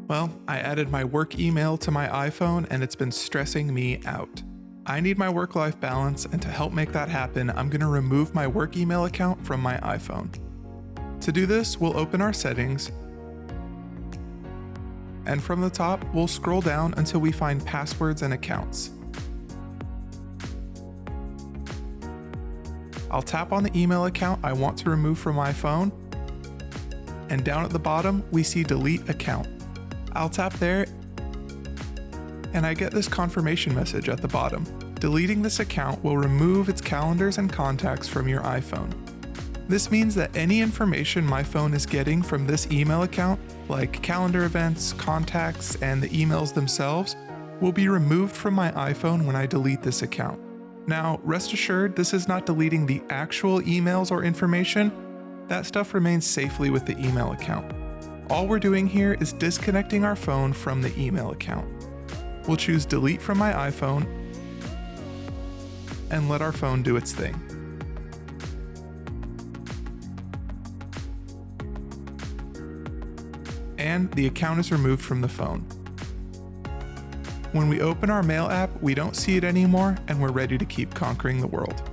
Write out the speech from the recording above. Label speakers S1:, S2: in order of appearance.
S1: Well, I added my work email to my iPhone and it's been stressing me out. I need my work-life balance, and to help make that happen, I'm going to remove my work email account from my iPhone. To do this, we'll open our settings, and from the top, we'll scroll down until we find passwords and accounts. I'll tap on the email account I want to remove from my phone, and down at the bottom, we see delete account. I'll tap there, and I get this confirmation message at the bottom. Deleting this account will remove its calendars and contacts from your iPhone. This means that any information my phone is getting from this email account, like calendar events, contacts, and the emails themselves, will be removed from my iPhone when I delete this account. Now, rest assured, this is not deleting the actual emails or information. That stuff remains safely with the email account. All we're doing here is disconnecting our phone from the email account. We'll choose delete from my iPhone and let our phone do its thing. And the account is removed from the phone. When we open our mail app, we don't see it anymore, and we're ready to keep conquering the world.